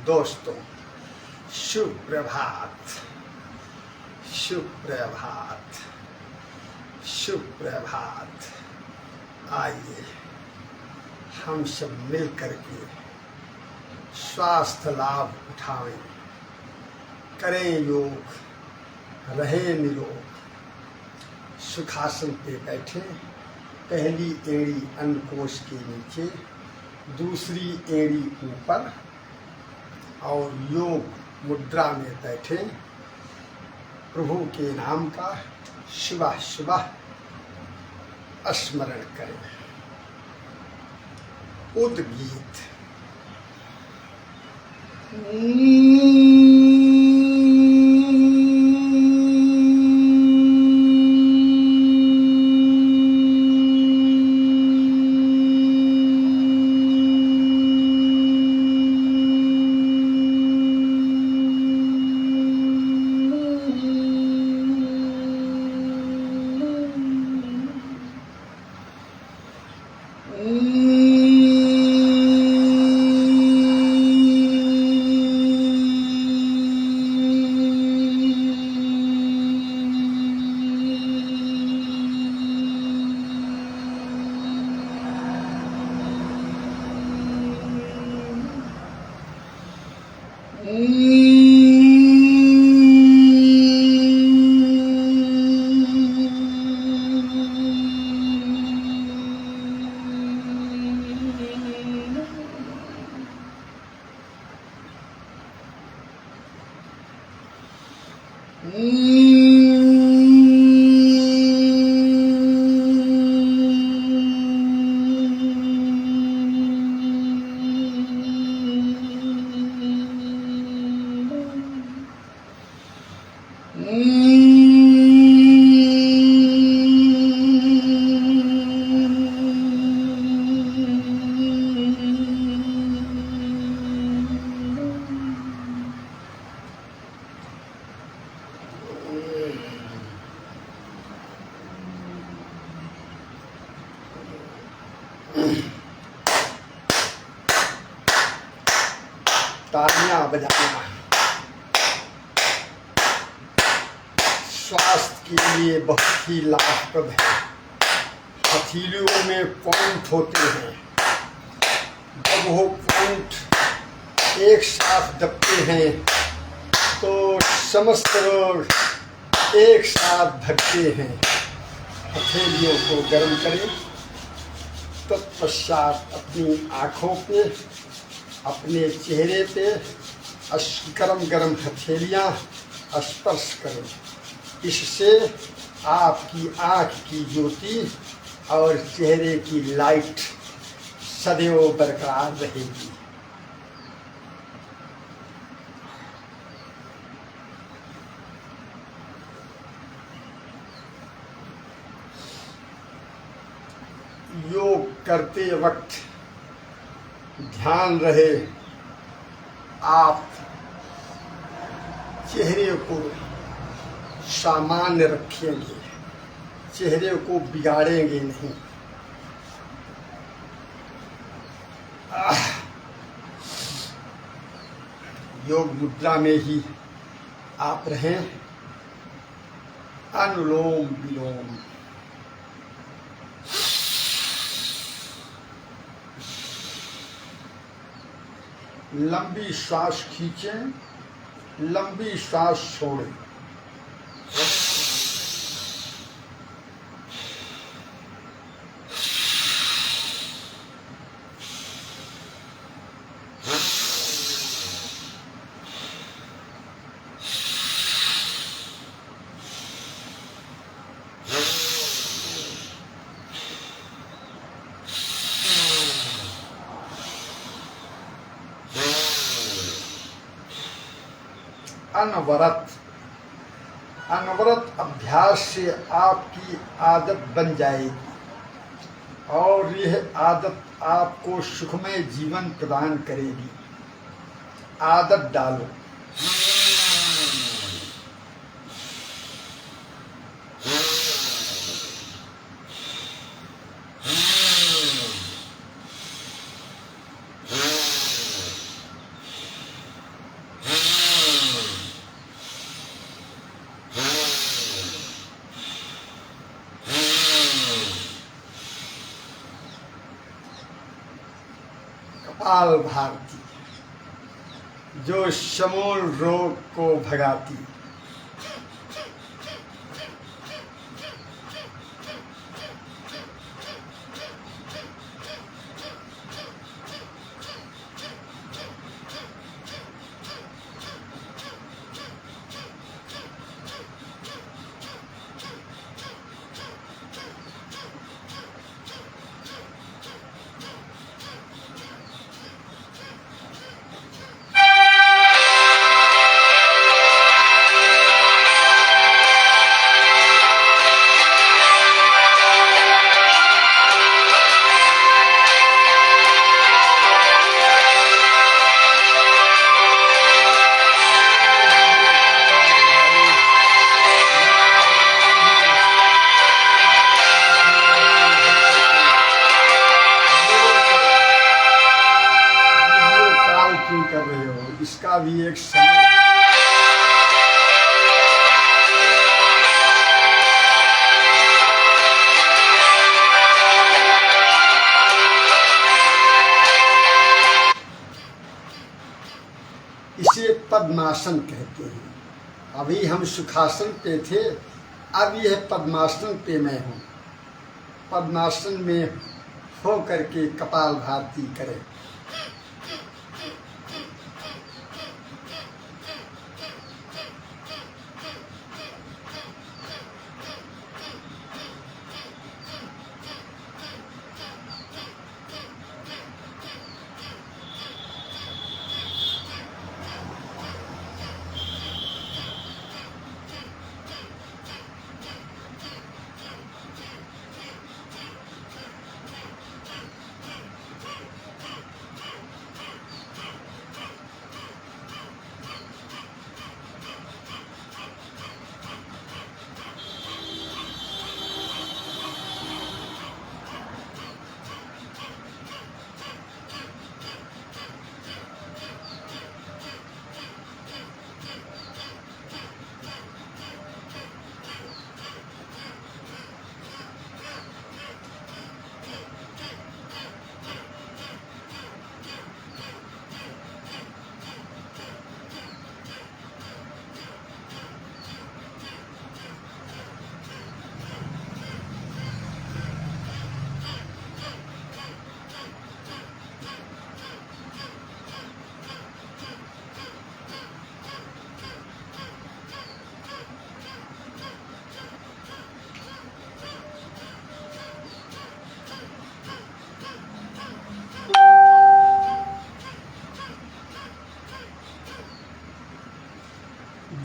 दोस्तों, शुभ प्रभात, शुभ प्रभात, शुभ प्रभात। आइए हम सब मिल कर के स्वास्थ्य लाभ उठाएं, करें योग, रहें निरोग। सुखासन पे बैठे, पहली एड़ी अन्नकोश के नीचे, दूसरी एड़ी ऊपर और योग मुद्रा में बैठे प्रभु के नाम का सुबह सुबह स्मरण करें। उद्गीत। तालियां बजाना स्वास्थ्य के लिए बहुत ही लाभप्रद है। हथेलियों में पॉइंट होते हैं, जब वो पॉइंट एक साथ दबते हैं तो समस्त रोग एक साथ भगते हैं। हथेलियों को गर्म करें, तत्पश्चात अपनी आँखों पे, अपने चेहरे पे गरम गरम हथेलियाँ स्पर्श करें। इससे आपकी आँख की ज्योति और चेहरे की लाइट सदैव बरकरार रहेगी। योग करते वक्त ध्यान रहे, आप चेहरे को सामान्य रखेंगे, चेहरे को बिगाड़ेंगे नहीं। योग मुद्रा में ही आप रहें। अनुलोम विलोम। लंबी सांस खींचें, लंबी सांस छोड़ें। अनवरत अभ्यास से आपकी आदत बन जाएगी और यह आदत आपको सुखमय जीवन प्रदान करेगी। आदत डालो। कपाल भारती जो समूल रोग को भगाती। क्यों कर रहे हो, इसका भी एक समय इसे पद्मासन कहते हैं। अभी हम सुखासन पे थे, अब यह पद्मासन पे मैं हूँ। पद्मासन में हो करके कपाल भारती करें।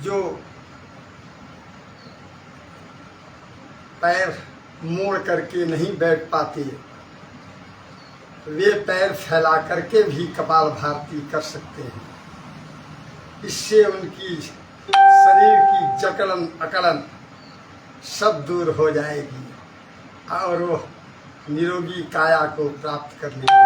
जो पैर मोड़ करके नहीं बैठ पाते, वे पैर फैला करके भी कपाल भारती कर सकते हैं। इससे उनकी शरीर की जकड़न अकड़न सब दूर हो जाएगी और वो निरोगी काया को प्राप्त कर लेंगे।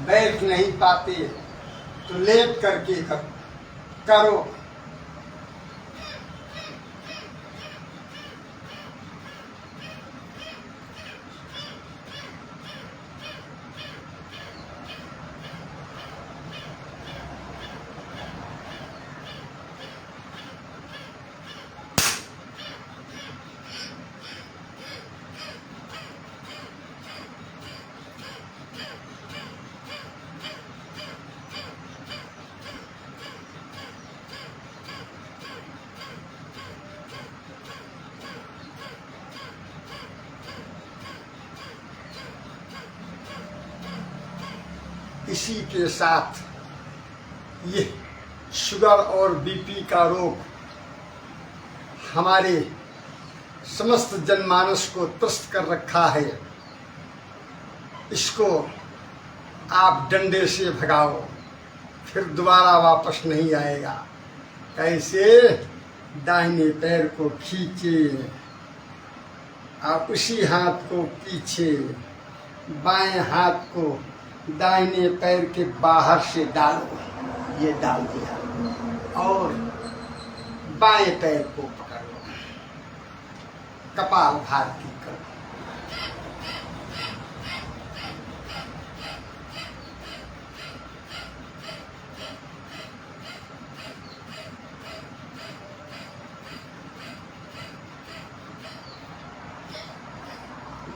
बैठ नहीं पाते तो लेट करके करो। इसी के साथ ये शुगर और बीपी का रोग हमारे समस्त जनमानस को त्रस्त कर रखा है। इसको आप डंडे से भगाओ, फिर दोबारा वापस नहीं आएगा। कैसे? दाहिने पैर को खींचे, आप उसी हाथ को पीछे, बाएं हाथ को दाहिने पैर के बाहर से डालो, ये डाल दिया, और बाएं पैर को पकड़ लो, कपाल भारती करो।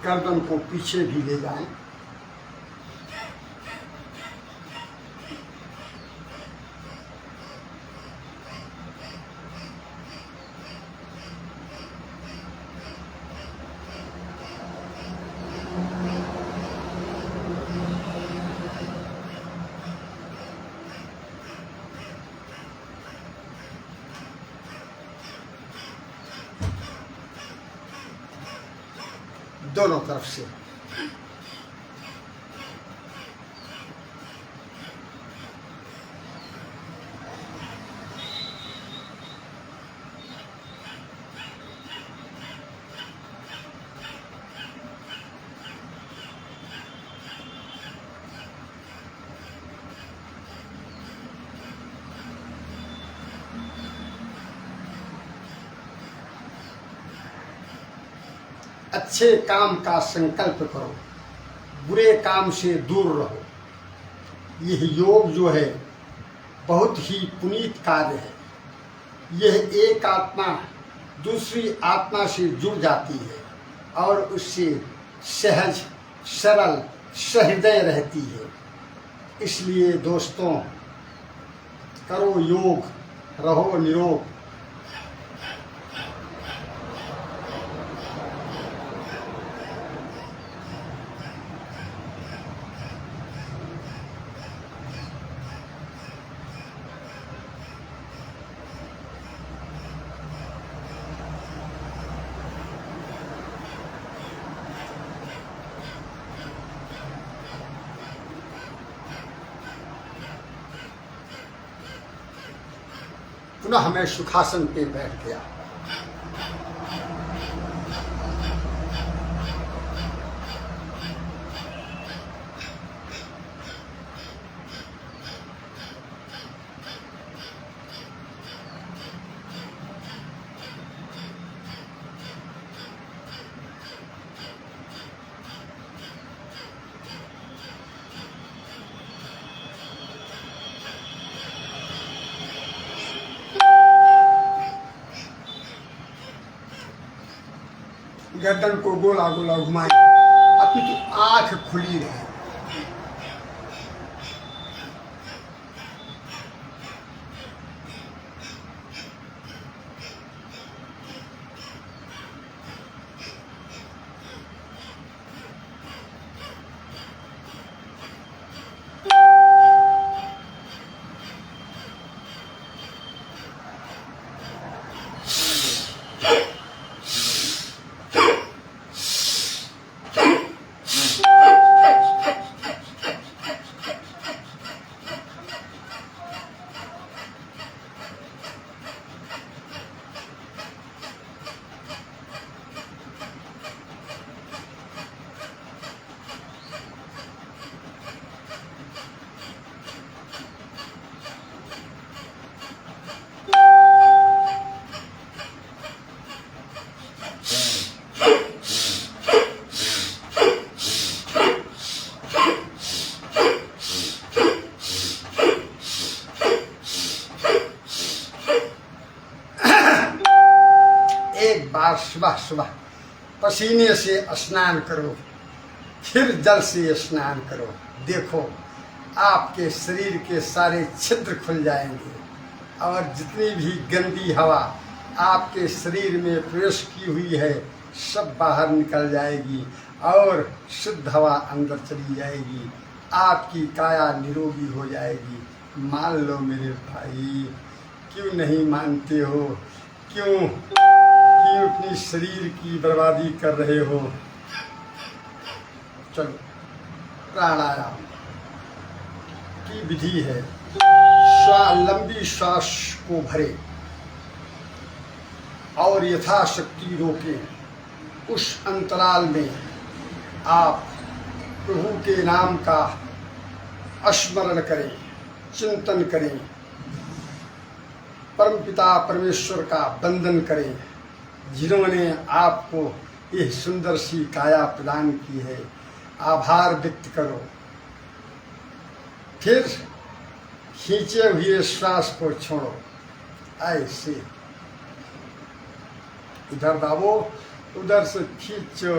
गर्दन को पीछे भी ले जाएं। दोनों तरफ से। अच्छे काम का संकल्प करो, बुरे काम से दूर रहो। यह योग जो है बहुत ही पुनीत कार्य है। यह एक आत्मा दूसरी आत्मा से जुड़ जाती है और उससे सहज, सरल, सहृदय रहती है। इसलिए दोस्तों, करो योग, रहो निरोग। पुनः मैं सुखासन पे बैठ गया। गर्दन को गोला गोला घुमाएं, अपनी तो आंख खुली रहे। बार सुबह सुबह पसीने से स्नान करो, फिर जल से स्नान करो। देखो आपके शरीर के सारे छिद्र खुल जाएंगे और जितनी भी गंदी हवा आपके शरीर में प्रवेश की हुई है सब बाहर निकल जाएगी और शुद्ध हवा अंदर चली जाएगी। आपकी काया निरोगी हो जाएगी। मान लो मेरे भाई, क्यों नहीं मानते हो? क्यों अपनी शरीर की बर्बादी कर रहे हो? चलो, प्राणायाम की विधि है। लंबी श्वास को भरे और यथाशक्ति रोकें। उस अंतराल में आप प्रभु के नाम का स्मरण करें, चिंतन करें, परमपिता परमेश्वर का वंदन करें, जिन्होंने आपको यह सुंदर सी काया प्रदान की है। आभार व्यक्त करो। फिर खींचे हुए श्वास को छोड़ो। ऐसे इधर दाबो, उधर से खींचो।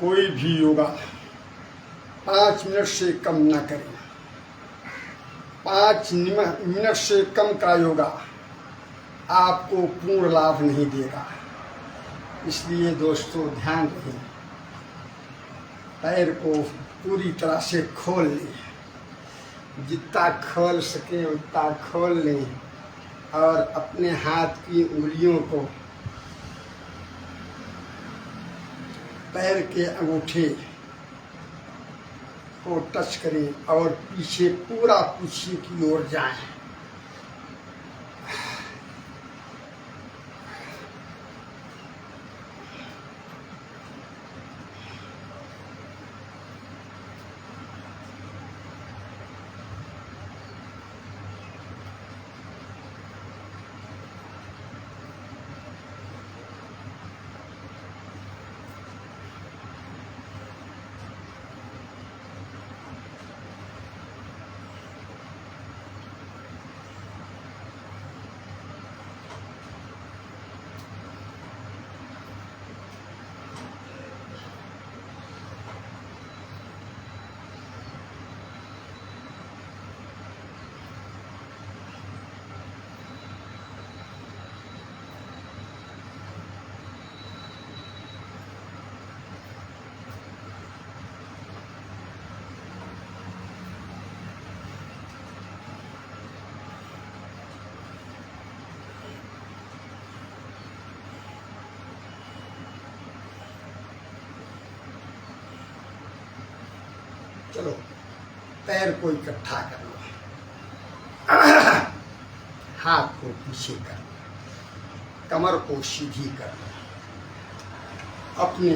कोई भी योगा 5 मिनट से कम न करें। 5 मिनट से कम का योगा आपको पूर्ण लाभ नहीं देगा। इसलिए दोस्तों ध्यान रखें, पैर को पूरी तरह से खोल लें, जितना खोल सकें उतना खोल लें और अपने हाथ की उंगलियों को पैर के अंगूठे को टच करें और पीछे पूरा पीछे की ओर जाएं। चलो, पैर को इकट्ठा कर लो, हाथ को पीछे कर लो, कमर को सीधी कर लो, अपने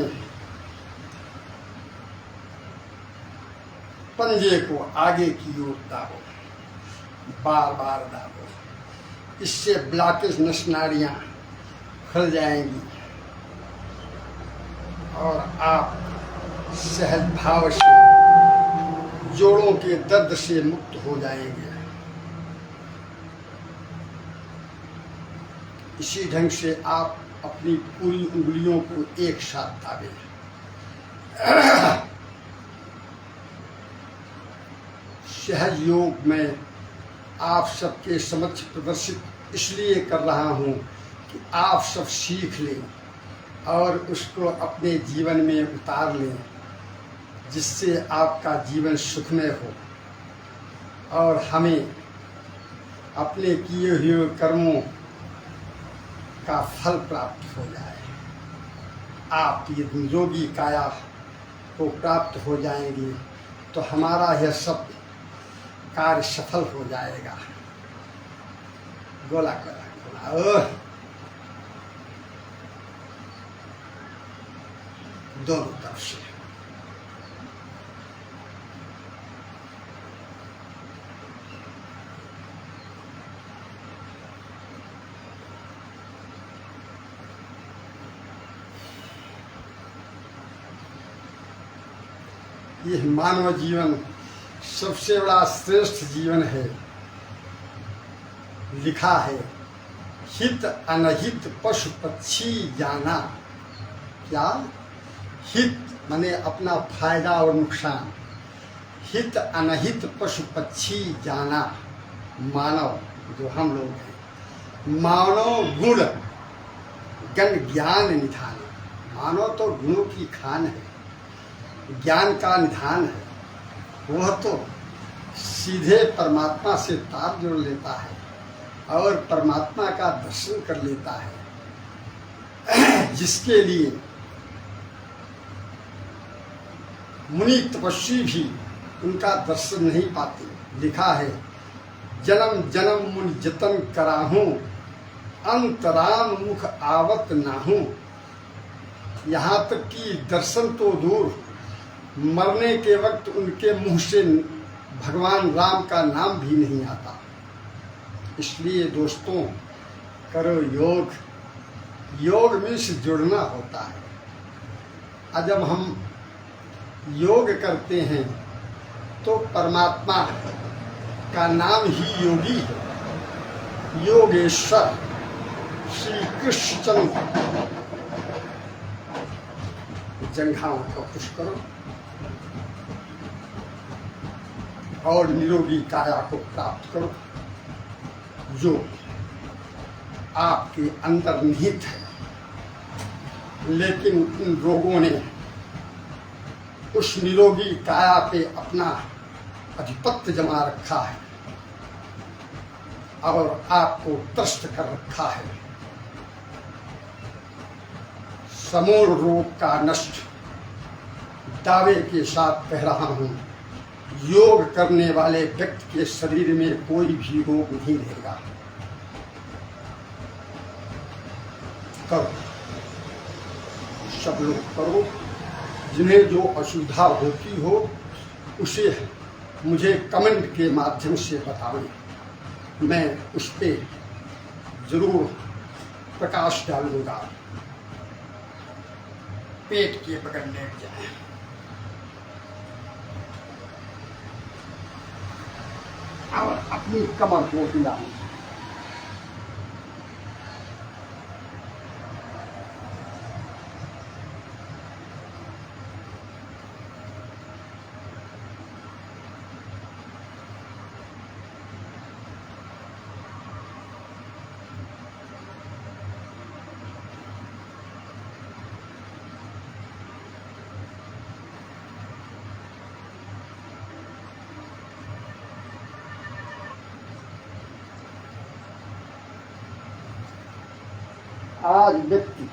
पंजे को आगे की ओर दाबो, बार बार दाबो। इससे ब्लॉकेज नस नाड़ियाँ खुल जाएंगी और आप सहज भाव से जोड़ों के दर्द से मुक्त हो जाएंगे। इसी ढंग से आप अपनी पूरी उंगलियों को एक साथ दाबें। सहज योग में आप सबके समक्ष प्रदर्शित इसलिए कर रहा हूँ कि आप सब सीख लें और उसको अपने जीवन में उतार लें, जिससे आपका जीवन सुखमय हो और हमें अपने किए हुए कर्मों का फल प्राप्त हो जाए। आप ये निरोगी काया को प्राप्त हो जाएंगे तो हमारा यह सब कार्य सफल हो जाएगा। गोला गोला गोला दोनों तरफ से। यह मानव जीवन सबसे बड़ा श्रेष्ठ जीवन है। लिखा है हित अनहित पशु पक्षी जाना। क्या हित माने अपना फायदा और नुकसान, हित अनहित पशु पक्षी जाना। मानव जो हम लोग हैं, मानव गुण गण ज्ञान निधान। मानव तो गुणों की खान है, ज्ञान का निधान है। वह तो सीधे परमात्मा से तार जोड़ लेता है और परमात्मा का दर्शन कर लेता है, जिसके लिए मुनि तपस्वी भी उनका दर्शन नहीं पाते। लिखा है जन्म जन्म मुनि जतन कराहूं, अंतराम मुख आवत नाहूं। यहाँ तक कि दर्शन तो दूर, मरने के वक्त उनके मुंह से भगवान राम का नाम भी नहीं आता। इसलिए दोस्तों, करो योग। योग में से जुड़ना होता है। और जब हम योग करते हैं तो परमात्मा का नाम ही योगी है। योगेश्वर श्री कृष्ण जंघाओं को खुश करो और निरोगी काया को प्राप्त करो, जो आपके अंदर निहित है। लेकिन इन रोगों ने उस निरोगी काया पे अपना आधिपत्य जमा रखा है और आपको त्रस्त कर रखा है। समूल रोग का नष्ट दावे के साथ कह रहा हूँ, योग करने वाले व्यक्ति के शरीर में कोई भी रोग नहीं रहेगा। करो, सब लोग करो। जिन्हें जो असुविधा होती हो उसे मुझे कमेंट के माध्यम से बताएं, मैं उस पर जरूर प्रकाश डालूंगा। पेट के बगल लेट जाए और अपनी कमर को हिलाएं। आज व्यक्ति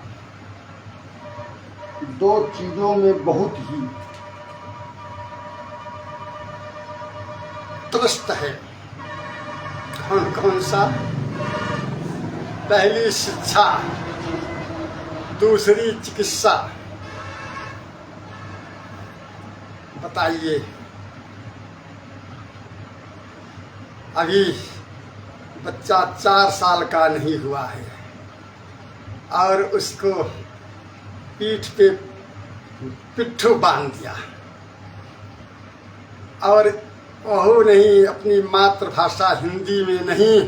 दो चीजों में बहुत ही त्रस्त है। कौन कौन सा? पहली शिक्षा, दूसरी चिकित्सा। बताइए, अभी बच्चा 4 साल का नहीं हुआ है और उसको पीठ पे पिट्ठू बांध दिया और वह नहीं अपनी मातृभाषा हिंदी में नहीं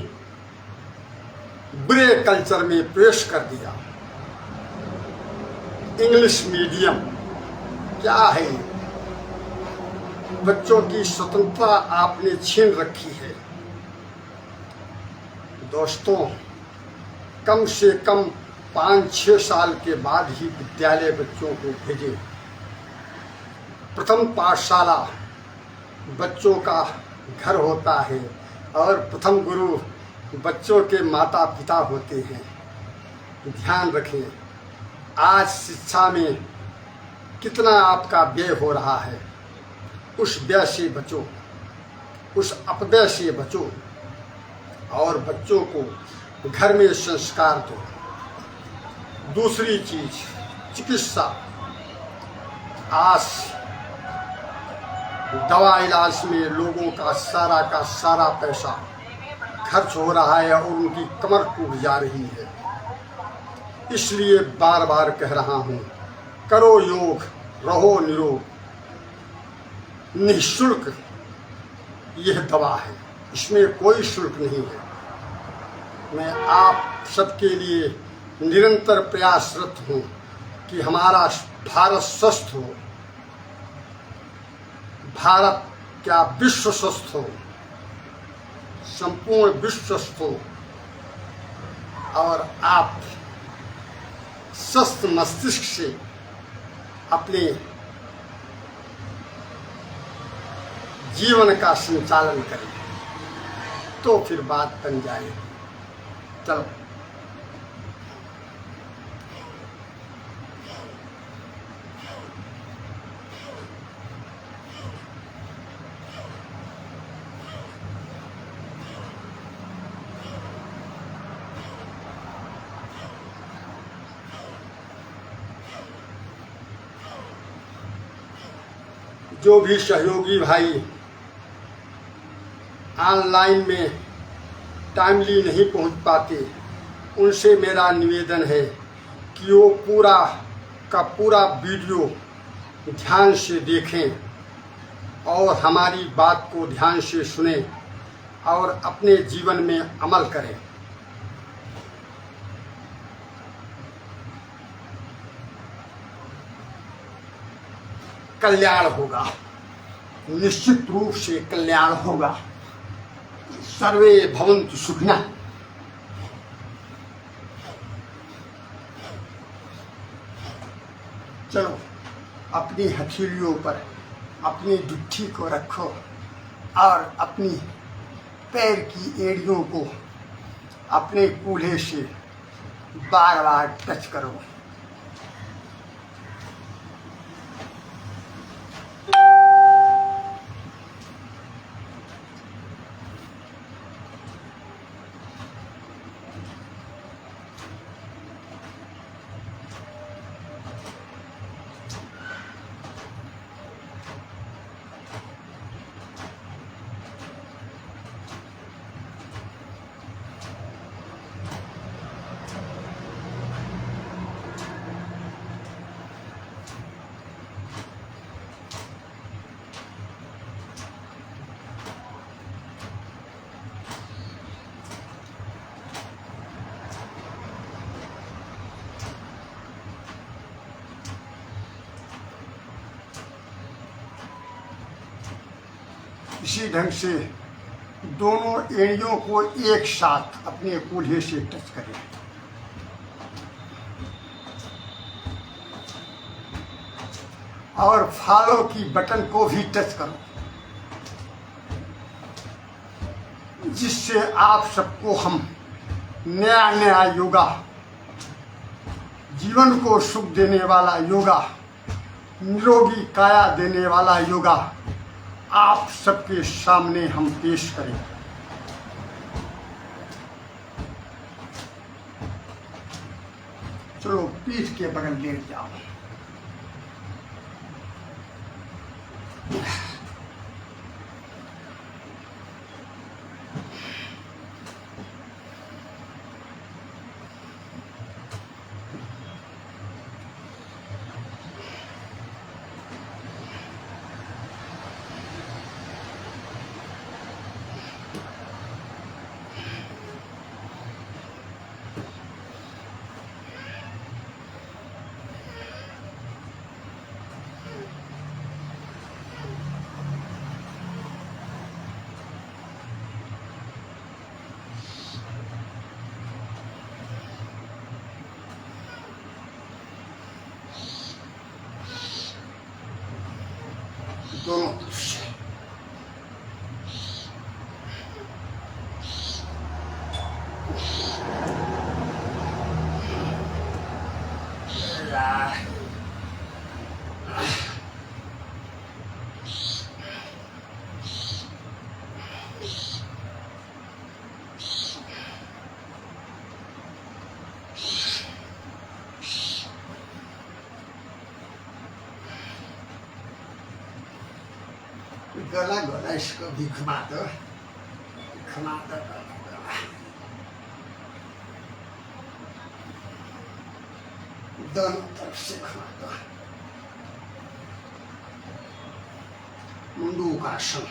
बुरे कल्चर में पेश कर दिया। इंग्लिश मीडियम क्या है? बच्चों की स्वतंत्रता आपने छीन रखी है। दोस्तों, कम से कम 5-6 साल के बाद ही विद्यालय बच्चों को भेजें। प्रथम पाठशाला बच्चों का घर होता है और प्रथम गुरु बच्चों के माता पिता होते हैं। ध्यान रखें, आज शिक्षा में कितना आपका व्यय हो रहा है। उस व्यय से बचो, उस अपव्यय से बचो और बच्चों को घर में संस्कार दो। दूसरी चीज, चिकित्सा। आज दवा इलाज में लोगों का सारा पैसा खर्च हो रहा है और उनकी कमर टूट जा रही है। इसलिए बार बार कह रहा हूँ, करो योग, रहो निरोग। निःशुल्क यह दवा है, इसमें कोई शुल्क नहीं है। मैं आप सबके लिए निरंतर प्रयासरत हूँ कि हमारा भारत स्वस्थ हो, भारत क्या विश्व स्वस्थ हो, संपूर्ण विश्व स्वस्थ हो और आप स्वस्थ मस्तिष्क से अपने जीवन का संचालन करें तो फिर बात बन जाएगी। चलो, जो भी सहयोगी भाई ऑनलाइन में टाइमली नहीं पहुंच पाते, उनसे मेरा निवेदन है कि वो पूरा का पूरा वीडियो ध्यान से देखें और हमारी बात को ध्यान से सुनें और अपने जीवन में अमल करें। कल्याण होगा, निश्चित रूप से कल्याण होगा। सर्वे भवन्तु सुखिनः। चलो, अपनी हथेलियों पर अपनी दुट्ठी को रखो और अपनी पैर की एड़ियों को अपने कूल्हे से बार बार टच करो। इसी ढंग से दोनों एड़ियों को एक साथ अपने कूल्हे से टच करें। और फॉलो की बटन को भी टच करो, जिससे आप सबको हम नया नया योगा, जीवन को सुख देने वाला योगा, निरोगी काया देने वाला योगा आप सबके सामने हम पेश करें। चलो, पीठ के बगल लेट जाओ। दोनों तरफ से। गला गला इसको भी घुमा दो गला गला। दोनों तरफ से घुमा दो। मुंडूकासन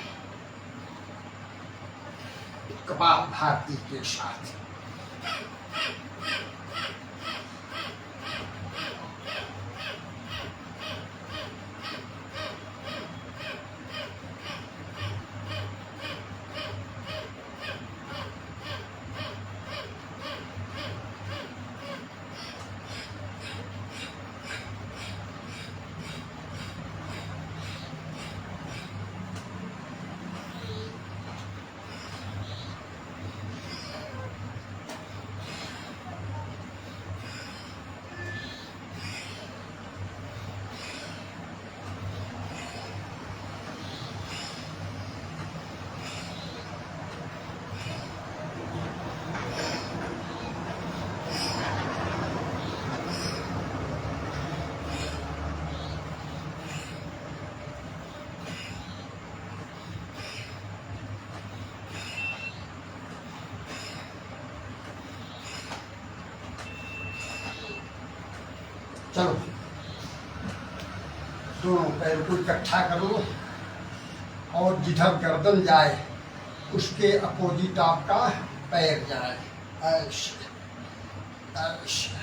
कपालभाति के साथ। चलो दोनों पैर को इकट्ठा करो और जिधर गर्दन जाए उसके अपोजिट आपका पैर जाए। ऐसे ऐसे।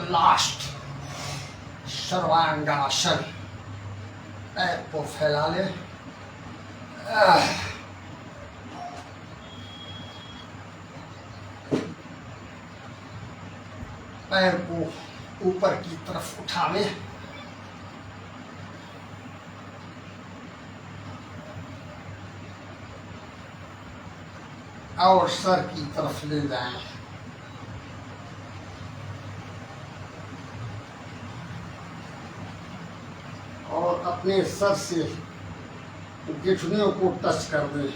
लास्ट सर्वांगासन। पैर को फैला ले। पैर को ऊपर की तरफ उठा ले और सर की तरफ ले जाएं। और अपने सर से घुटनों को टच कर दें।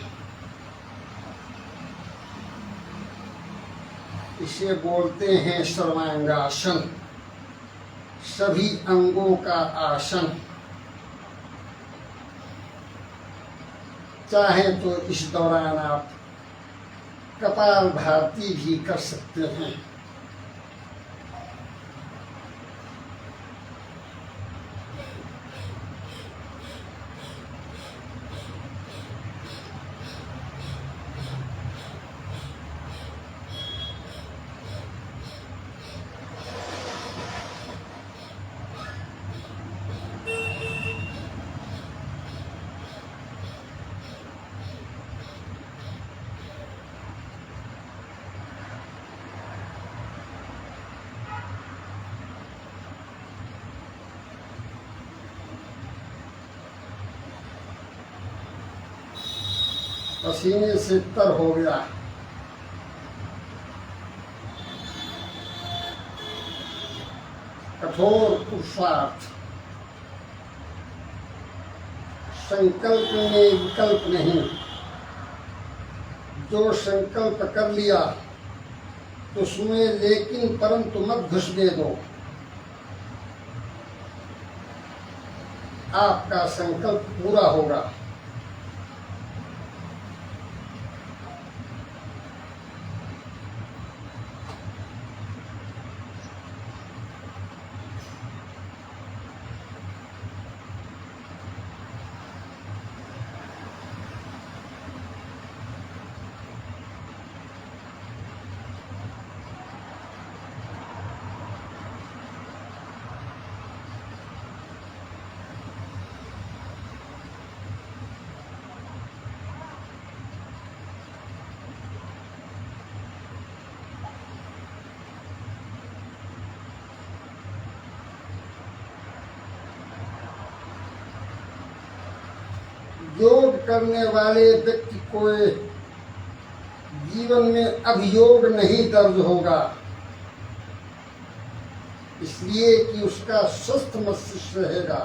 इसे बोलते हैं सर्वांगासन, सभी अंगों का आसन। चाहे तो इस दौरान आप कपालभाति भी कर सकते हैं। पसीने से तर हो गया। कठोर पुरुषार्थ। संकल्प में विकल्प नहीं। जो संकल्प कर लिया तो उसमें लेकिन परंतु मत घुसने दो। आपका संकल्प पूरा होगा। योग करने वाले व्यक्ति को जीवन में अभियोग नहीं दर्ज होगा, इसलिए कि उसका स्वस्थ मस्तिष्क रहेगा।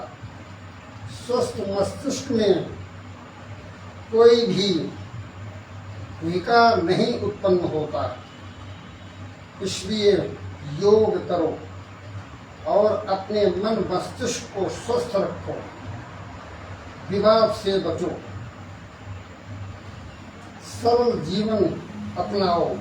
स्वस्थ मस्तिष्क में कोई भी विकार नहीं उत्पन्न होता। इसलिए योग करो और अपने मन मस्तिष्क को स्वस्थ रखो, विवाद से बचो, सरल जीवन अपनाओ।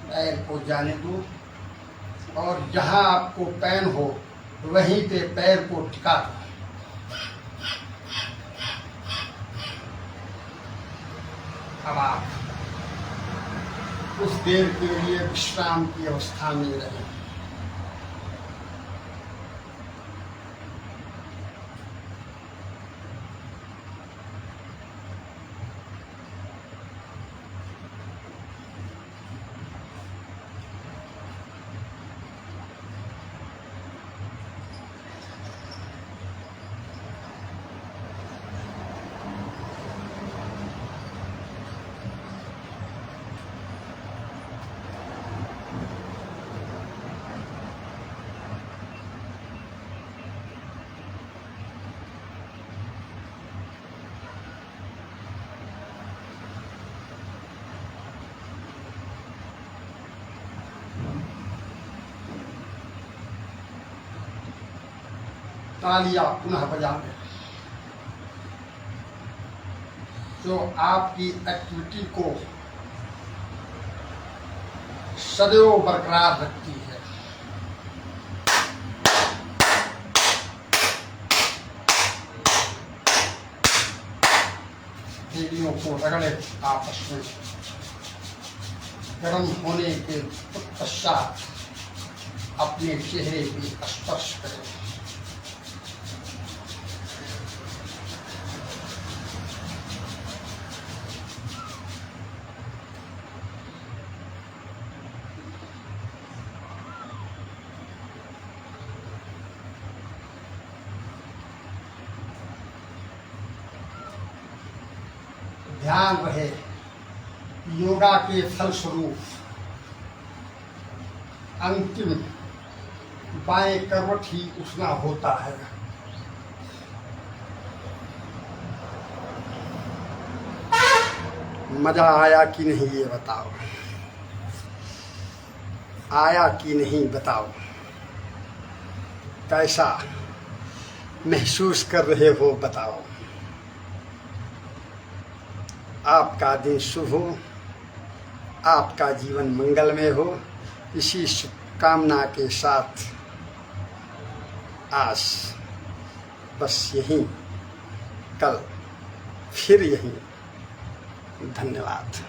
पैर को जाने दो और जहां आपको पेन हो वहीं पे पैर को टिका दो। अब आप कुछ देर के लिए विश्राम की अवस्था में रहें। तालियां पुनः बजाएं, जो आपकी एक्टिविटी को सदैव बरकरार रखती है। एड़ियों को रगड़े, आपस में गर्म होने के पश्चात अपने चेहरे की स्पर्श करें। ध्यान रहे, योगा के फलस्वरूप अंतिम बाएं करवट ही उठना होता है। मजा आया कि नहीं ये बताओ, आया कि नहीं बताओ, कैसा महसूस कर रहे हो बताओ। आपका दिन शुभ हो, आपका जीवन मंगलमय हो, इसी शुभकामना के साथ आज बस यहीं, कल फिर यहीं। धन्यवाद।